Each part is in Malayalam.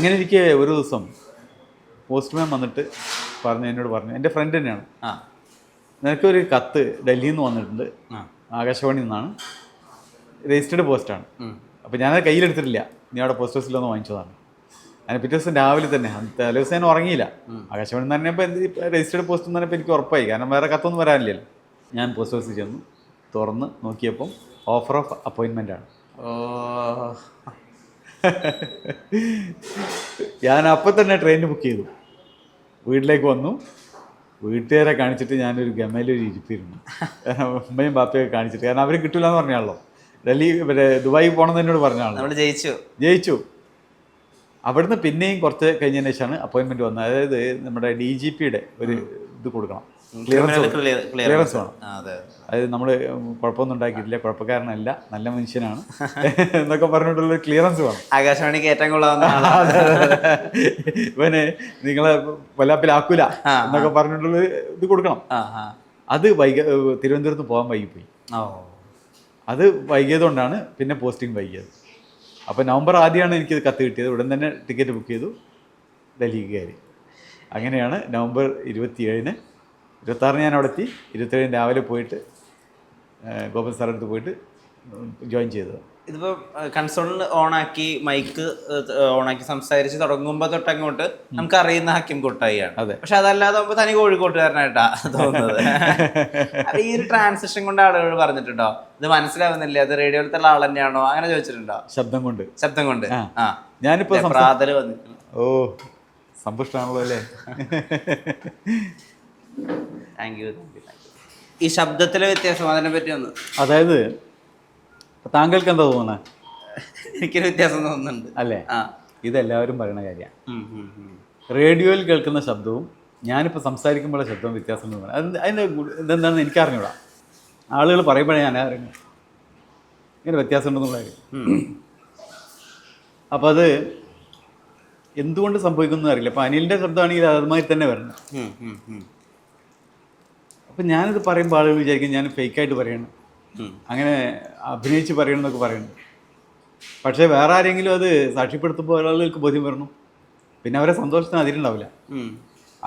അങ്ങനെ എനിക്ക് ഒരു ദിവസം പോസ്റ്റ്മാൻ വന്നിട്ട് എന്നോട് പറഞ്ഞു, എൻ്റെ ഫ്രണ്ട് തന്നെയാണ്, നിനക്കൊരു കത്ത് ഡൽഹിയിൽ നിന്ന് വന്നിട്ടുണ്ട്, ആകാശവാണിയിൽ നിന്നാണ്, രജിസ്റ്റേർഡ് പോസ്റ്റാണ്. അപ്പോൾ ഞാനത് കയ്യിലെടുത്തിട്ടില്ല, നീ അവിടെ പോസ്റ്റ് ഓഫീസിലൊന്ന് വാങ്ങിച്ചതാണ്. അതിന് പിറ്റേ ദിവസം രാവിലെ തന്നെ, തലേ ദിവസം ഞാൻ ഉറങ്ങിയില്ല. ആകാശവാണി എന്ന് പറഞ്ഞപ്പോൾ രജിസ്റ്റേർഡ് പോസ്റ്റ് എന്ന് പറഞ്ഞപ്പോൾ എനിക്ക് ഉറപ്പായി, കാരണം വേറെ കത്തൊന്നും വരാനില്ലല്ലോ. ഞാൻ പോസ്റ്റ് ഓഫീസിൽ ചെന്നു, തുറന്ന് നോക്കിയപ്പം ഓഫർ ഓഫ് അപ്പോയിൻമെൻ്റ് ആണ്. ഞാൻ അപ്പം തന്നെ ട്രെയിൻ ബുക്ക് ചെയ്തു, വീട്ടിലേക്ക് വന്നു. വീട്ടുകാരെ കാണിച്ചിട്ട് ഞാനൊരു ഗമയിലൊരു ഇരിപ്പിരുന്നു, ഉമ്മയും ബാപ്പയൊക്കെ കാണിച്ചിട്ട്, കാരണം അവർ കിട്ടില്ല എന്ന് പറഞ്ഞാണല്ലോ. ഡൽഹി ദുബായി പോകണമെന്ന് എന്നോട് പറഞ്ഞാണല്ലോ. ജയിച്ചു. അവിടുന്ന് പിന്നെയും കുറച്ച് കഴിഞ്ഞതിന് ശേഷമാണ് അപ്പോയിൻമെൻറ്റ് വന്നത്. അതായത് നമ്മുടെ DGPയുടെ ഒരു ഇത് കൊടുക്കണം, ക്ലിയറൻസ് വേണം. അതായത് നമ്മൾ കുഴപ്പമൊന്നും ഉണ്ടാക്കിയിട്ടില്ല, കുഴപ്പക്കാരനല്ല, നല്ല മനുഷ്യനാണ് എന്നൊക്കെ പറഞ്ഞിട്ടുള്ള ക്ലിയറൻസ് വേണം. ആകാശവാണിക്ക് ഏറ്റവും കൊള്ളാവുന്ന ഇവന് നിങ്ങളെ വല്ലാപ്പിലാക്കൂല എന്നൊക്കെ പറഞ്ഞിട്ടുള്ള ഇത് കൊടുക്കണം. അത് തിരുവനന്തപുരത്ത് പോകാൻ വൈകിപ്പോയി. അത് വൈകിയതുകൊണ്ടാണ് പിന്നെ പോസ്റ്റിംഗ് വൈകിയത്. അപ്പോൾ നവംബർ ആദ്യമാണ് എനിക്കിത് കത്ത് കിട്ടിയത്. ഉടൻ തന്നെ ടിക്കറ്റ് ബുക്ക് ചെയ്തു, ഡൽഹിക്ക് കയറി. അങ്ങനെയാണ് നവംബർ 27-ന് 26 ഞാൻ അവിടെ എത്തി. 27 രാവിലെ പോയിട്ട് ഗോപൻ സാറിൻ്റെ അടുത്ത് പോയിട്ട് ജോയിൻ ചെയ്തത്. ഇതിപ്പോൾ കൺസോളിൽ ഓണാക്കി മൈക്ക് ഓണാക്കി സംസാരിച്ച് തുടങ്ങുമ്പോൾ തൊട്ടങ്ങോട്ട് നമുക്ക് അറിയുന്ന ഹക്കീം കുട്ടായിയാണ്. അതെ. പക്ഷെ അതല്ലാതെ നമുക്ക് തനി കോഴിക്കോട്ടുകാരനായിട്ടാ തോന്നുന്നത്. ഈ ഒരു ട്രാൻസിഷൻ കൊണ്ട് ആളുകൾ പറഞ്ഞിട്ടുണ്ടോ ഇത് മനസ്സിലാവുന്നില്ല, അത് റേഡിയോയിലത്തുള്ള ആൾ തന്നെയാണോ, അങ്ങനെ ചോദിച്ചിട്ടുണ്ടോ? ശബ്ദം കൊണ്ട് ഞാനിപ്പോ പ്രാതല് വന്നിട്ടുണ്ട്. ഓ, സമ്പുഷ്ടാണല്ലോ അല്ലേ. Thank you. ഈ ശബ്ദത്തിലെ വ്യത്യാസം അതിനെ പറ്റി ഒന്ന്, അതായത് താങ്കൾക്ക് എന്താ തോന്നുന്നത്? എനിക്കൊരു വ്യത്യാസം തോന്നുന്നുണ്ട് അല്ലേ? ഇതെല്ലാവരും പറയുന്ന കാര്യമാണ്. റേഡിയോയിൽ കേൾക്കുന്ന ശബ്ദവും ഞാനിപ്പോൾ സംസാരിക്കുമ്പോഴുള്ള ശബ്ദവും വ്യത്യാസം തോന്നുന്നത്. അതിൻ്റെ ഇതെന്താണെന്ന് എനിക്കറിഞ്ഞൂടാ. ആളുകൾ പറയുമ്പോഴേ ഞാൻ അറിഞ്ഞു ഇങ്ങനെ വ്യത്യാസം ഉണ്ടെന്നുള്ള കാര്യം. അപ്പോൾ അത് എന്തുകൊണ്ട് സംഭവിക്കുന്നു അറിയില്ല. അപ്പോൾ അനിലിൻ്റെ ശബ്ദമാണെങ്കിൽ അതുമാതിരി തന്നെ വരണം. അപ്പം ഞാനിത് പറയുമ്പോൾ ആളുകൾ വിചാരിക്കും ഞാൻ ഫേക്കായിട്ട് പറയണം, അങ്ങനെ അഭിനയിച്ച് പറയണം എന്നൊക്കെ പറയുന്നു. പക്ഷേ വേറെ ആരെങ്കിലും അത് സാക്ഷ്യപ്പെടുത്തുമ്പോൾ ആളുകൾക്ക് ബോധ്യം വരണം. പിന്നെ അവരെ സന്തോഷത്തിന് അതിലുണ്ടാവില്ല.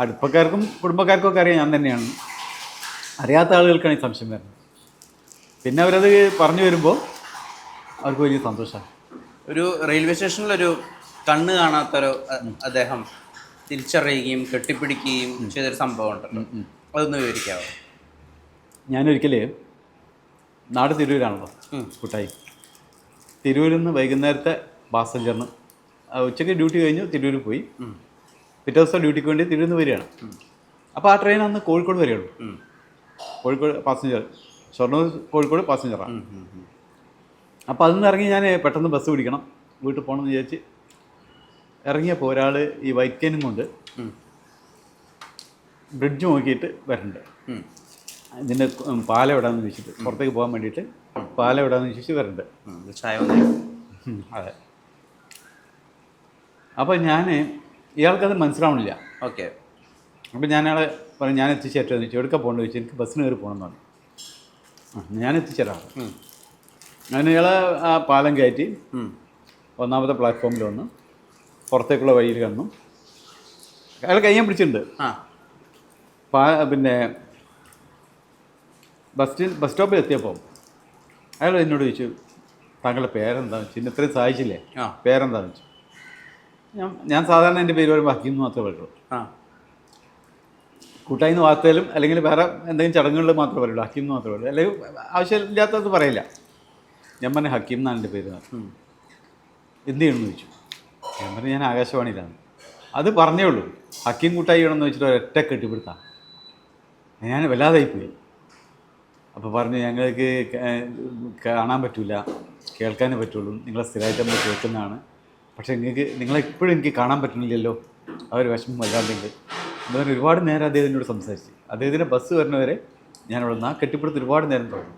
അടുപ്പക്കാർക്കും കുടുംബക്കാർക്കും ഒക്കെ അറിയാം ഞാൻ തന്നെയാണ്. അറിയാത്ത ആളുകൾക്കാണ് ഈ സംശയം വരുന്നത്. പിന്നെ അവരത് പറഞ്ഞു വരുമ്പോൾ അവർക്ക് വലിയ സന്തോഷമാണ്. ഒരു റെയിൽവേ സ്റ്റേഷനിലൊരു കണ്ണ് കാണാത്തൊരു അദ്ദേഹം തിരിച്ചറിയുകയും കെട്ടിപ്പിടിക്കുകയും ചെയ്തൊരു സംഭവം ഉണ്ടല്ലോ, അതൊന്ന് വിവരിക്കാമോ? ഞാനൊരിക്കൽ നാട് തിരൂരാണല്ലോ കുട്ടായി. തിരൂരിൽ നിന്ന് വൈകുന്നേരത്തെ പാസഞ്ചറിന് ഉച്ചയ്ക്ക് ഡ്യൂട്ടി കഴിഞ്ഞ് തിരൂരിൽ പോയി. പിറ്റേ ദിവസം ഡ്യൂട്ടിക്ക് വേണ്ടി തിരൂരിൽ നിന്ന് വരികയാണ്. അപ്പോൾ ആ ട്രെയിൻ അന്ന് കോഴിക്കോട് വരികയുള്ളൂ. കോഴിക്കോട് പാസഞ്ചർ, ഷൊർണൂർ കോഴിക്കോട് പാസഞ്ചറാണ്. അപ്പോൾ അതിൽ നിന്ന് ഇറങ്ങി ഞാൻ പെട്ടെന്ന് ബസ് പിടിക്കണം, വീട്ടിൽ പോകണമെന്ന് വിചാരിച്ച് ഇറങ്ങിയപ്പോൾ ഒരാൾ ഈ വൈറ്റ് കെയിനും കൊണ്ട് ബ്രിഡ്ജ് നോക്കിയിട്ട് വരുന്നുണ്ട്. ഇതിൻ്റെ പാലം എവിടാന്ന് ചോദിച്ചിട്ട്, പുറത്തേക്ക് പോകാൻ വേണ്ടിയിട്ട് പാലം എവിടാന്ന് ചോദിച്ചിട്ട് വരുന്നുണ്ട്. അതെ. അപ്പോൾ ഇയാൾക്കത് മനസ്സിലാവണില്ല. ഓക്കെ. അപ്പോൾ ഞാനയാളെ പറഞ്ഞു ഞാൻ എത്തിച്ചേരട്ടെ എന്ന് ചോദിച്ചു. എടുക്കാൻ പോകണമെന്ന് ചോദിച്ചു. എനിക്ക് ബസ്സിന് കയറി പോകണമെന്ന് പറഞ്ഞു. ഞാൻ എത്തിച്ചേരാം. അങ്ങനെ ഇയാളെ ആ പാലം കയറ്റി ഒന്നാമത്തെ പ്ലാറ്റ്ഫോമിൽ വന്ന് പുറത്തേക്കുള്ള വഴിയിൽ കന്നു. അയാൾ കയ്യാൻ പിടിച്ചിട്ടുണ്ട്. പിന്നെ ബസ് സ്റ്റോപ്പിൽ എത്തിയപ്പോൾ അയാൾ എന്നോട് ചോദിച്ചു, താങ്കളുടെ പേരെന്താണെന്ന് വെച്ചു. ഇന്ന് ഇത്രയും സഹായിച്ചില്ലേ, പേരെന്താണെന്ന് വെച്ചു. ഞാൻ സാധാരണ എൻ്റെ പേര് പറയുമ്പോൾ ഹക്കീം എന്ന് മാത്രമേ പറയുള്ളൂ. കൂട്ടായി എന്ന് വാർത്തയിലും അല്ലെങ്കിൽ വേറെ എന്തെങ്കിലും ചടങ്ങുകളിൽ മാത്രമേ പറയുള്ളൂ, ഹക്കീം എന്ന് മാത്രമേ പറയുള്ളൂ. അല്ലെങ്കിൽ ആവശ്യമില്ലാത്തത് പറയില്ല. ഞാൻ പറഞ്ഞു ഹക്കീം എന്നാണ് എൻ്റെ പേര്. എന്ത് ചെയ്യണമെന്ന് ചോദിച്ചു. ഞാൻ പറഞ്ഞു ഞാൻ ആകാശവാണിയിലാണ്. അത് പറഞ്ഞേ ഉള്ളൂ. ഹക്കീം കൂട്ടായി വേണമെന്ന് വെച്ചിട്ട് ഒരൊറ്റ കെട്ടിപ്പിടുത്താം. ഞാൻ വല്ലാതായിപ്പോയി. അപ്പോൾ പറഞ്ഞു ഞങ്ങൾക്ക് കാണാൻ പറ്റില്ല, കേൾക്കാനേ പറ്റുള്ളൂ, നിങ്ങളെ സ്ഥിരമായിട്ട് നമ്മൾ കേൾക്കുന്നതാണ്, പക്ഷേ നിങ്ങളെപ്പോഴും എനിക്ക് കാണാൻ പറ്റുന്നില്ലല്ലോ, അവർ വിഷമം വല്ലാണ്ടെങ്കിൽ എന്ന് പറഞ്ഞ് ഒരുപാട് നേരം അദ്ദേഹത്തിനോട് സംസാരിച്ച്. അദ്ദേഹത്തിൻ്റെ ബസ് വരുന്നവരെ ഞാനവിടെ നിന്ന് ആ കെട്ടിപ്പിടുത്ത് ഒരുപാട് നേരം തുടങ്ങി.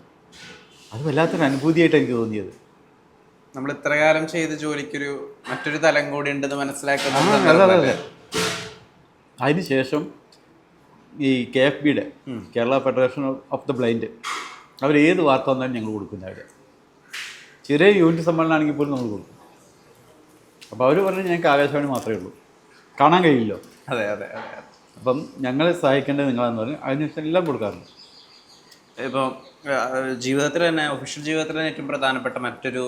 അത് വല്ലാത്തൊരു അനുഭൂതിയായിട്ട് എനിക്ക് തോന്നിയത്. നമ്മൾ ഇത്രകാലം ചെയ്ത ജോലിക്കൊരു മറ്റൊരു തലം കൂടി ഉണ്ടെന്ന് മനസ്സിലാക്കുന്നത്. അതെ. അതിനുശേഷം ഈ KFBയുടെ Kerala Federation of the Blind അവർ ഏത് വാർത്ത വന്നാലും ഞങ്ങൾ കൊടുക്കുന്നത്. അവർ ചെറിയ യൂണിറ്റ് സമ്മേളനമാണെങ്കിൽ പോലും നമ്മൾ കൊടുക്കും. അപ്പോൾ അവർ പറഞ്ഞു ഞങ്ങൾക്ക് ആകാശവാണി മാത്രമേ ഉള്ളൂ, കാണാൻ കഴിയില്ലോ. അതെ അതെ അതെ. അപ്പം ഞങ്ങളെ സഹായിക്കേണ്ടത് നിങ്ങളാന്ന് പറഞ്ഞു. അതിനുശേഷം എല്ലാം കൊടുക്കാറുണ്ട്. ഇപ്പം ജീവിതത്തിൽ തന്നെ, ഒഫീഷ്യൽ ജീവിതത്തിൽ തന്നെ ഏറ്റവും പ്രധാനപ്പെട്ട മറ്റൊരു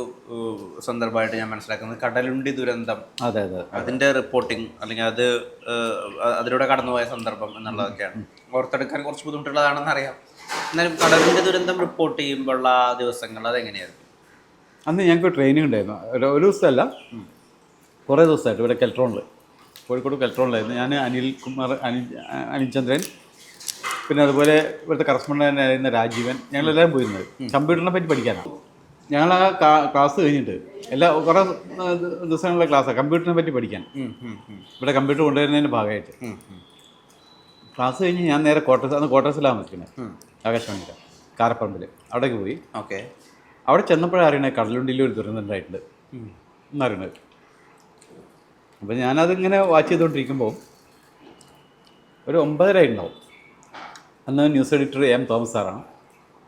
സന്ദർഭമായിട്ട് ഞാൻ മനസ്സിലാക്കുന്നത് കടലുണ്ടി ദുരന്തം. അതെ അതെ. അതിൻ്റെ റിപ്പോർട്ടിങ് അല്ലെങ്കിൽ അത് അതിലൂടെ കടന്നുപോയ സന്ദർഭം എന്നുള്ളതൊക്കെയാണ്. ഓർത്തെടുക്കാൻ കുറച്ച് ബുദ്ധിമുട്ടുള്ളതാണെന്ന് അറിയാം. എന്നാലും കടലുണ്ടി ദുരന്തം റിപ്പോർട്ട് ചെയ്യുമ്പോഴുള്ള ദിവസങ്ങൾ അതെങ്ങനെയായിരുന്നു? അന്ന് ഞങ്ങൾക്ക് ട്രെയിനിങ് ഉണ്ടായിരുന്നു. ഒരു ദിവസമല്ല, കുറേ ദിവസമായിട്ട് ഇവിടെ കെൽട്രോണിൽ, കോഴിക്കോട് കെൽട്രോണിലായിരുന്നു. ഞാൻ അനിൽചന്ദ്രൻ, പിന്നെ അതുപോലെ ഇവിടുത്തെ കറസ്പോണ്ടൻ്റ് ആയിരുന്ന രാജീവൻ, ഞങ്ങളെല്ലാവരും പോയിരുന്നത് കമ്പ്യൂട്ടറിനെ പറ്റി പഠിക്കാനാണ്. ഞങ്ങൾ ആ ക്ലാസ് കഴിഞ്ഞിട്ട് കുറേ ദിവസങ്ങളിലെ ക്ലാസ്സാണ് കമ്പ്യൂട്ടറിനെ പറ്റി പഠിക്കാൻ. ഇവിടെ കമ്പ്യൂട്ടർ കൊണ്ടുവരുന്നതിൻ്റെ ഭാഗമായിട്ട് ക്ലാസ് കഴിഞ്ഞ് ഞാൻ നേരെ ക്വാർട്ടേഴ്സിലാണ് നിൽക്കുന്നത്, ആകാശവാണിയുടെ കാരപ്പറമ്പിൽ. അവിടേക്ക് പോയി. ഓക്കെ. അവിടെ ചെന്നപ്പോഴാണ് അറിയണത് കടലുണ്ടിയിൽ ഒരു ദുരന്തം ഉണ്ടായിട്ടുണ്ട് എന്നറിയണത്. അപ്പോൾ ഞാനതിങ്ങനെ വാച്ച് ചെയ്തുകൊണ്ടിരിക്കുമ്പോൾ ഒരു 9:30 ഉണ്ടാവും. അന്ന് ന്യൂസ് എഡിറ്റർ എം തോമസ് സാറാണ്.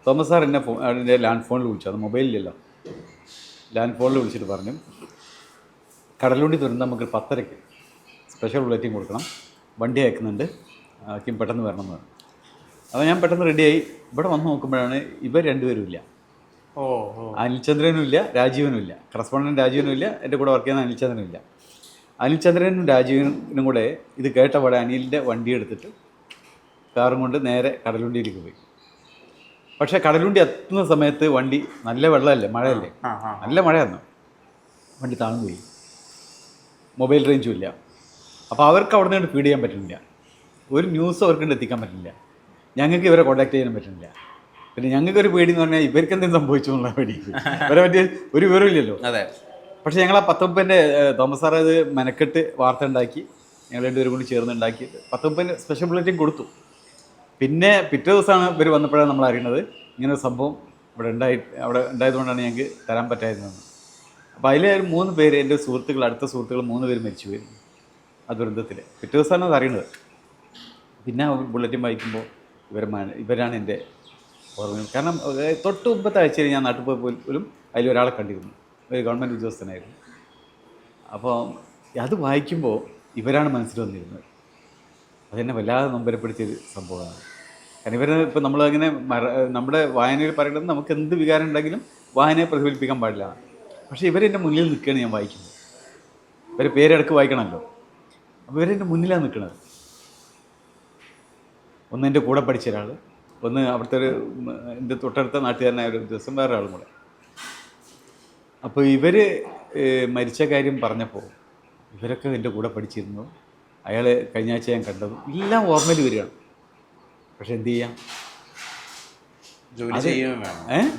തോമസ് സാർ എന്നെ അതിൻ്റെ ലാൻഡ് ഫോണിൽ വിളിച്ചു, അത് മൊബൈലിലല്ല, ലാൻഡ് ഫോണിൽ വിളിച്ചിട്ട് പറഞ്ഞു കടലുണ്ടി ദുരന്തം നമുക്ക് 10:30 സ്പെഷ്യൽ ബുള്ളറ്റിൻ കൊടുക്കണം, വണ്ടി അയക്കുന്നുണ്ട്, ആർക്കും പെട്ടെന്ന് വരണം എന്ന് പറഞ്ഞു. അപ്പോൾ ഞാൻ പെട്ടെന്ന് റെഡിയായി. ഇവിടെ വന്ന് നോക്കുമ്പോഴാണ് ഇവർ രണ്ടുപേരും ഇല്ല. അനിൽചന്ദ്രനും ഇല്ല, രാജീവനും ഇല്ല. കറസ്പോണ്ടൻ്റ് രാജീവനും ഇല്ല, എൻ്റെ കൂടെ വർക്ക് ചെയ്യുന്ന അനിൽചന്ദ്രനും ഇല്ല. അനിൽചന്ദ്രനും രാജീവനും കൂടെ ഇത് കേട്ടപാടെ അനിലിൻ്റെ വണ്ടി എടുത്തിട്ട് കാറും കൊണ്ട് നേരെ കടലുണ്ടിയിലേക്ക് പോയി. പക്ഷേ കടലുണ്ടി എത്തുന്ന സമയത്ത് വണ്ടി നല്ല വെള്ളമല്ലേ, മഴയല്ലേ, നല്ല മഴയായിരുന്നു. വണ്ടി താഴ്ന്നു പോയി, മൊബൈൽ റേഞ്ചും ഇല്ല. അപ്പോൾ അവർക്ക് അവിടെ നിന്ന് ഫീഡ് ചെയ്യാൻ പറ്റുന്നില്ല, ഒരു ന്യൂസ് അവർക്ക് എത്തിക്കാൻ പറ്റുന്നില്ല, ഞങ്ങൾക്ക് ഇവരെ കോൺടാക്ട് ചെയ്യാൻ പറ്റുന്നില്ല. പിന്നെ ഞങ്ങൾക്കൊരു പേടി എന്ന് പറഞ്ഞാൽ ഇവർക്ക് എന്തെങ്കിലും സംഭവിച്ചു എന്നുള്ള പേടി. ഇവരെ പറ്റി ഒരു വിവരമില്ലല്ലോ. അതെ. പക്ഷേ ഞങ്ങൾ ആ 10:30 തോമസ് സാറ് അത് മെനക്കെട്ട് വാർത്ത ഉണ്ടാക്കി, ഞങ്ങൾ രണ്ടുപേരും കൂടി ചേർന്ന് ഉണ്ടാക്കിയിട്ട് 10:30 സ്പെഷ്യൽ ബുള്ളറ്റിൻ കൊടുത്തു. പിന്നെ പിറ്റേ ദിവസമാണ് ഇവർ വന്നപ്പോഴാണ് നമ്മൾ അറിയുന്നത് ഇങ്ങനെ ഒരു സംഭവം അവിടെ ഉണ്ടായതുകൊണ്ടാണ് ഞങ്ങൾക്ക് തരാൻ പറ്റായിരുന്നത്. അപ്പോൾ അതിലെ 3 പേര് എൻ്റെ സുഹൃത്തുക്കൾ, അടുത്ത സുഹൃത്തുക്കൾ 3 പേര് മരിച്ചു പോയി ആ ദുരന്തത്തിൽ. പിറ്റേ ദിവസമാണ് അത് അറിയുന്നത്. പിന്നെ ബുള്ളറ്റിൻ വായിക്കുമ്പോൾ ഇവരാണ് എൻ്റെ ഓർമ്മ. കാരണം തൊട്ട് മുമ്പത്തെ ആഴ്ചയിൽ ഞാൻ നാട്ടിൽ പോലും അതിലൊരാളെ കണ്ടിരുന്നു, ഒരു ഗവൺമെൻറ് ഉദ്യോഗസ്ഥനായിരുന്നു. അപ്പോൾ അത് വായിക്കുമ്പോൾ ഇവരാണ് മനസ്സിൽ വന്നിരുന്നത്. അതെന്നെ വല്ലാതെ നൊമ്പരപ്പെടുത്തിയൊരു സംഭവമാണ്. കാരണം ഇവർ ഇപ്പോൾ നമ്മളങ്ങനെ നമ്മുടെ വായനയിൽ പറയുന്നത് നമുക്ക് എന്ത് വികാരം ഉണ്ടെങ്കിലും വായനയെ പ്രതിഫലിപ്പിക്കാൻ പാടില്ല. പക്ഷേ ഇവരെൻ്റെ മുന്നിൽ നിൽക്കുകയാണ് ഞാൻ വായിക്കുന്നത്. ഇവരെ പേരെടുക്ക് വായിക്കണമല്ലോ. അപ്പോൾ ഇവരെൻ്റെ മുന്നിലാണ് നിൽക്കുന്നത്. ഒന്ന് എൻ്റെ കൂടെ പഠിച്ച ഒരാൾ, ഒന്ന് അവിടുത്തെ ഒരു എൻ്റെ തൊട്ടടുത്ത നാട്ടുകാരനായ ഒരു ദിവസം വേറെ ആളും കൂടെ. അപ്പോൾ ഇവർ മരിച്ച കാര്യം പറഞ്ഞപ്പോൾ ഇവരൊക്കെ എൻ്റെ കൂടെ പഠിച്ചിരുന്നു, അയാൾ കഴിഞ്ഞ ആഴ്ച ഞാൻ കണ്ടത്, എല്ലാം ഓർമ്മയിൽ വരികയാണ്. പക്ഷെ എന്ത് ചെയ്യാം,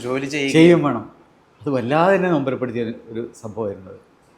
ജോലി ചെയ്യും വേണം. അത് വല്ലാതെ തന്നെ നൊമ്പരപ്പെടുത്തിയ ഒരു സംഭവമായിരുന്നത്.